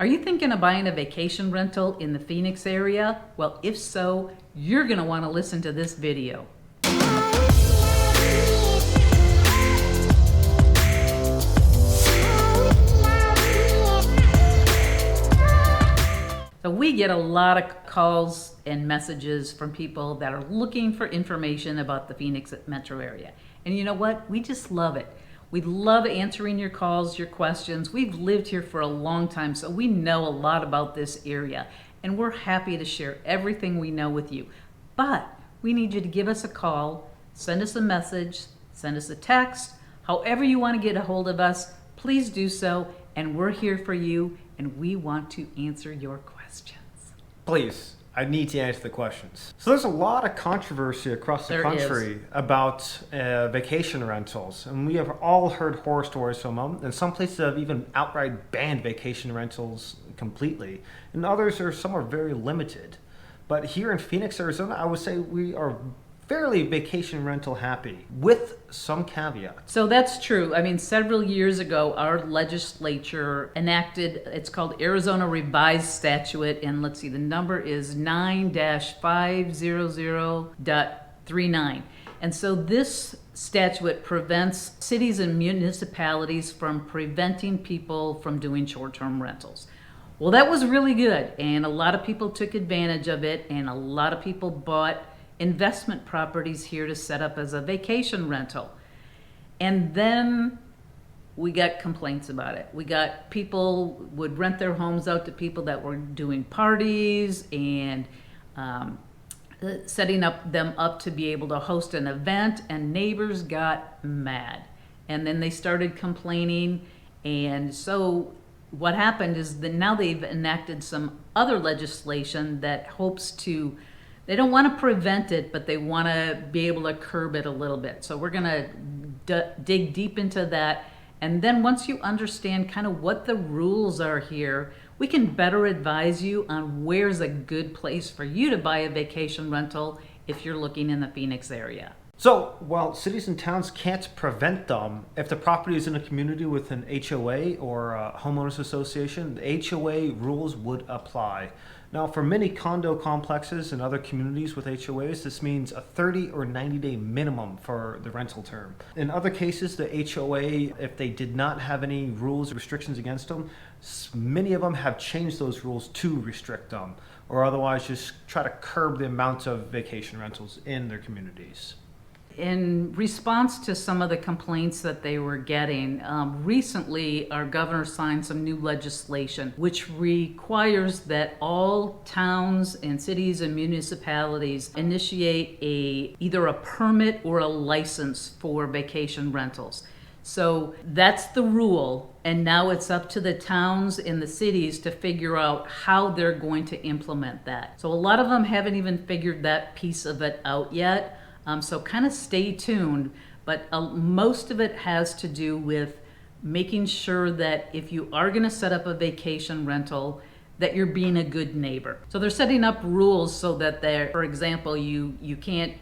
Are you thinking of buying a vacation rental in the Phoenix area? Well, if so, you're going to want to listen to this video. So we get a lot of calls and messages from people that are looking for information about the Phoenix metro area. And you know what? We just love it. We love answering your calls, your questions. We've lived here for a long time, so we know a lot about this area. And we're happy to share everything we know with you. But we need you to give us a call, send us a message, send us a text. However you want to get a hold of us, please do so. And we're here for you, and we want to answer your questions. Please, I need to answer the questions. So there's a lot of controversy across the country about vacation rentals. And we have all heard horror stories from them. And some places have even outright banned vacation rentals completely. And others some are very limited. But here in Phoenix, Arizona, I would say we are fairly vacation rental happy, with some caveats. So that's true. I mean, several years ago, our legislature enacted, it's called Arizona Revised Statute, and let's see, the number is 9-500.39. And so this statute prevents cities and municipalities from preventing people from doing short-term rentals. Well, that was really good, and a lot of people took advantage of it, and a lot of people bought investment properties here to set up as a vacation rental. And then we got complaints about it. We got people would rent their homes out to people that were doing parties and setting them up to be able to host an event, and neighbors got mad. And then they started complaining. And so what happened is that now they've enacted some other legislation that hopes to, they don't want to prevent it, but they want to be able to curb it a little bit. So we're going to dig deep into that. And then once you understand kind of what the rules are here, we can better advise you on where's a good place for you to buy a vacation rental if you're looking in the Phoenix area. So while cities and towns can't prevent them, if the property is in a community with an HOA or a homeowners association, the HOA rules would apply. Now, for many condo complexes and other communities with HOAs, this means a 30 or 90-day minimum for the rental term. In other cases, the HOA, if they did not have any rules or restrictions against them, many of them have changed those rules to restrict them, or otherwise just try to curb the amount of vacation rentals in their communities. In response to some of the complaints that they were getting, recently our governor signed some new legislation which requires that all towns and cities and municipalities initiate either a permit or a license for vacation rentals. So that's the rule, and now it's up to the towns and the cities to figure out how they're going to implement that. So a lot of them haven't even figured that piece of it out yet. So kind of stay tuned, but most of it has to do with making sure that if you are going to set up a vacation rental, that you're being a good neighbor. So they're setting up rules so that for example, you can't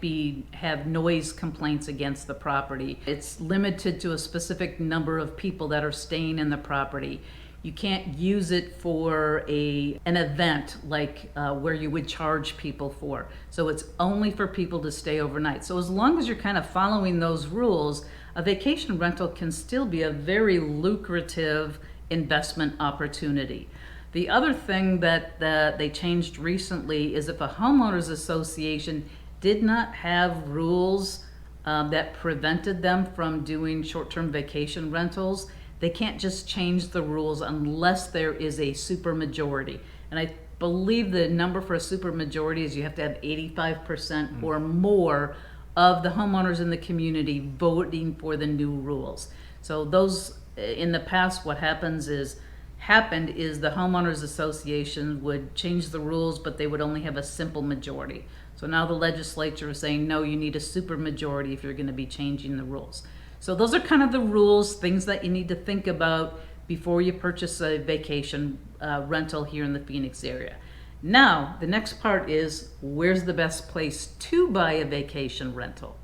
have noise complaints against the property. It's limited to a specific number of people that are staying in the property. You can't use it for an event like where you would charge people for. So it's only for people to stay overnight. So as long as you're kind of following those rules, a vacation rental can still be a very lucrative investment opportunity. The other thing that they changed recently is if a homeowners association did not have rules that prevented them from doing short-term vacation rentals, they can't just change the rules unless there is a supermajority. And I believe the number for a supermajority is you have to have 85% or more of the homeowners in the community voting for the new rules. So those, in the past, what happened is the homeowners association would change the rules, but they would only have a simple majority. So now the legislature is saying, no, you need a supermajority if you're going to be changing the rules. So those are kind of the rules, things that you need to think about before you purchase a vacation rental here in the Phoenix area. Now, the next part is, where's the best place to buy a vacation rental?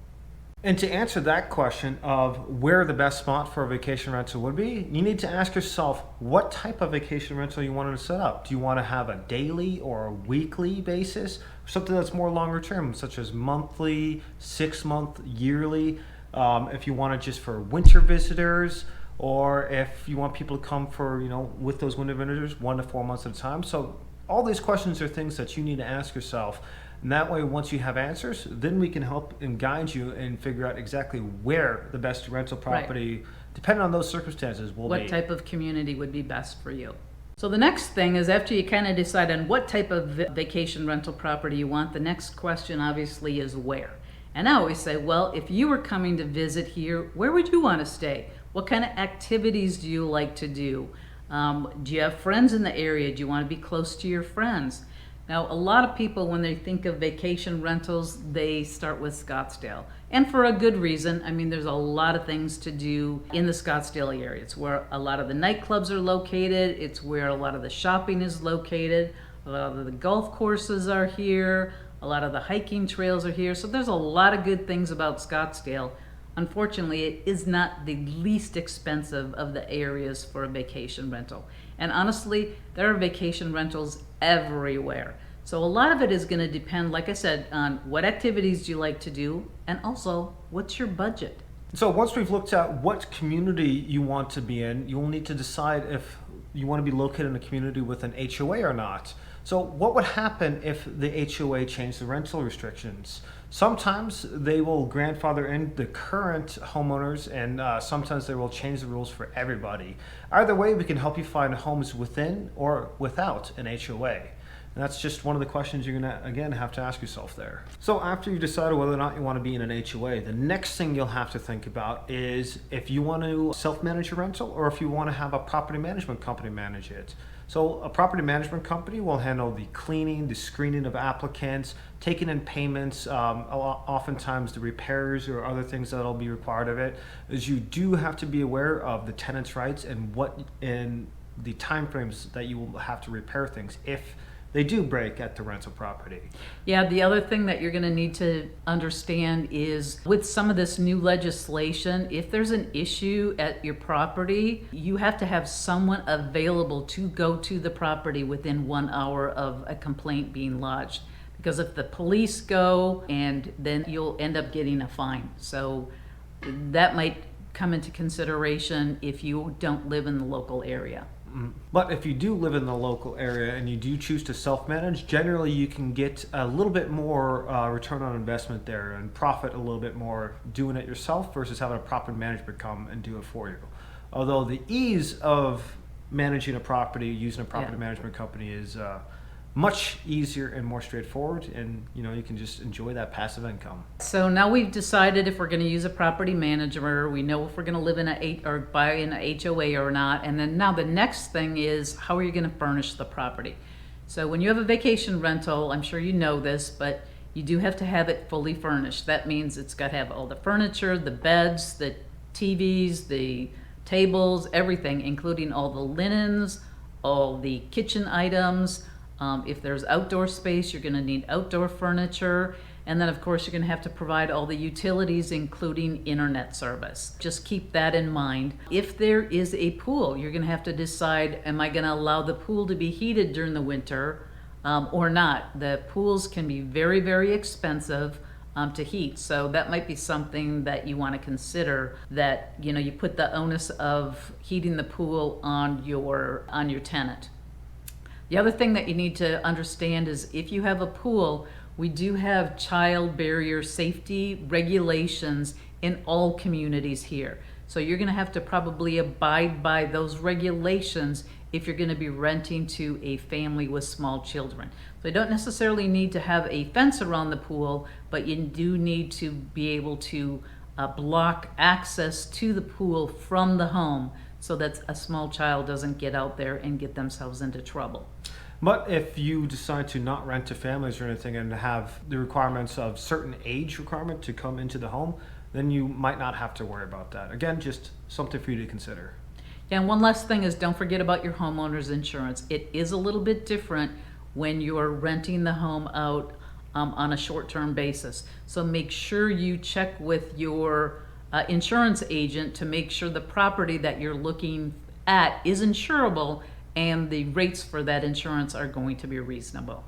And to answer that question of where the best spot for a vacation rental would be, you need to ask yourself what type of vacation rental you want to set up. Do you want to have a daily or a weekly basis? Or something that's more longer term, such as monthly, 6 month, yearly. If you want it just for winter visitors, or if you want people to come for, with those winter visitors, 1 to 4 months at a time. So all these questions are things that you need to ask yourself. And that way, once you have answers, then we can help and guide you and figure out exactly where the best rental property, depending on those circumstances, will be. What type of community would be best for you? So the next thing is, after you kind of decide on what type of vacation rental property you want, the next question obviously is where. And I always say, well, if you were coming to visit here, where would you want to stay? What kind of activities do you like to do? Do you have friends in the area? Do you want to be close to your friends? Now, a lot of people, when they think of vacation rentals, they start with Scottsdale. And for a good reason. I mean, there's a lot of things to do in the Scottsdale area. It's where a lot of the nightclubs are located. It's where a lot of the shopping is located. A lot of the golf courses are here. A lot of the hiking trails are here. So there's a lot of good things about Scottsdale. Unfortunately, it is not the least expensive of the areas for a vacation rental. And honestly, there are vacation rentals everywhere. So a lot of it is going to depend, like I said, on what activities do you like to do, and also what's your budget. So once we've looked at what community you want to be in, you'll need to decide if you want to be located in a community with an HOA or not. So what would happen if the HOA changed the rental restrictions? Sometimes they will grandfather in the current homeowners, and sometimes they will change the rules for everybody. Either way, we can help you find homes within or without an HOA. And that's just one of the questions you're gonna, again, have to ask yourself there. So after you've decided whether or not you want to be in an HOA, the next thing you'll have to think about is if you want to self-manage your rental or if you want to have a property management company manage it. So a property management company will handle the cleaning, the screening of applicants, taking in payments, oftentimes the repairs or other things that'll be required of it. Is you do have to be aware of the tenant's rights and what in the timeframes that you will have to repair things if they do break at the rental property. Yeah, the other thing that you're going to need to understand is with some of this new legislation, if there's an issue at your property, you have to have someone available to go to the property within 1 hour of a complaint being lodged. Because if the police go, and then you'll end up getting a fine. So that might come into consideration if you don't live in the local area. But if you do live in the local area and you do choose to self-manage, generally you can get a little bit more return on investment there and profit a little bit more doing it yourself versus having a property management come and do it for you. Although the ease of managing a property using a property management company is much easier and more straightforward, and you can just enjoy that passive income. So now we've decided if we're going to use a property manager, we know if we're going to live in or buy in a HOA or not, and then now the next thing is how are you going to furnish the property? So when you have a vacation rental, I'm sure you know this, but you do have to have it fully furnished. That means it's got to have all the furniture, the beds, the TVs, the tables, everything, including all the linens, all the kitchen items. If there's outdoor space, you're going to need outdoor furniture. And then, of course, you're going to have to provide all the utilities, including internet service. Just keep that in mind. If there is a pool, you're going to have to decide, am I going to allow the pool to be heated during the winter or not? The pools can be very, very expensive to heat. So that might be something that you want to consider, that you put the onus of heating the pool on your tenant. The other thing that you need to understand is if you have a pool, we do have child barrier safety regulations in all communities here. So you're going to have to probably abide by those regulations if you're going to be renting to a family with small children. So you don't necessarily need to have a fence around the pool, but you do need to be able to block access to the pool from the home so that a small child doesn't get out there and get themselves into trouble. But if you decide to not rent to families or anything and have the requirements of certain age requirement to come into the home, then you might not have to worry about that. Again, just something for you to consider. Yeah, and one last thing is don't forget about your homeowner's insurance. It is a little bit different when you're renting the home out on a short-term basis. So make sure you check with your insurance agent to make sure the property that you're looking at is insurable and the rates for that insurance are going to be reasonable.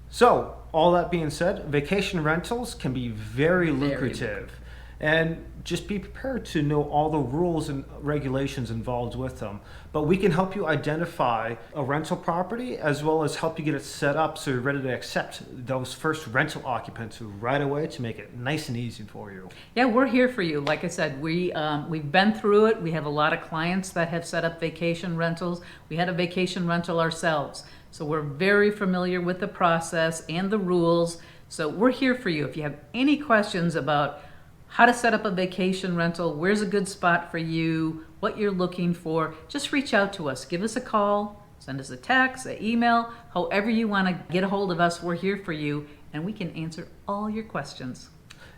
So, all that being said, vacation rentals can be very lucrative. And just be prepared to know all the rules and regulations involved with them. But we can help you identify a rental property as well as help you get it set up so you're ready to accept those first rental occupants right away to make it nice and easy for you. Yeah, we're here for you. Like I said, we've been through it. We have a lot of clients that have set up vacation rentals. We had a vacation rental ourselves. So we're very familiar with the process and the rules. So we're here for you. If you have any questions about how to set up a vacation rental, where's a good spot for you, what you're looking for, just reach out to us. Give us a call, send us a text, an email, however you want to get a hold of us, we're here for you, and we can answer all your questions.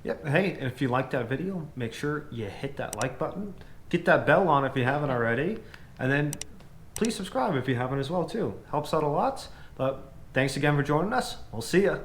Yep. Hey, and if you liked that video, make sure you hit that like button, get that bell on if you haven't already, and then please subscribe if you haven't as well too. Helps out a lot. But thanks again for joining us. We'll see ya.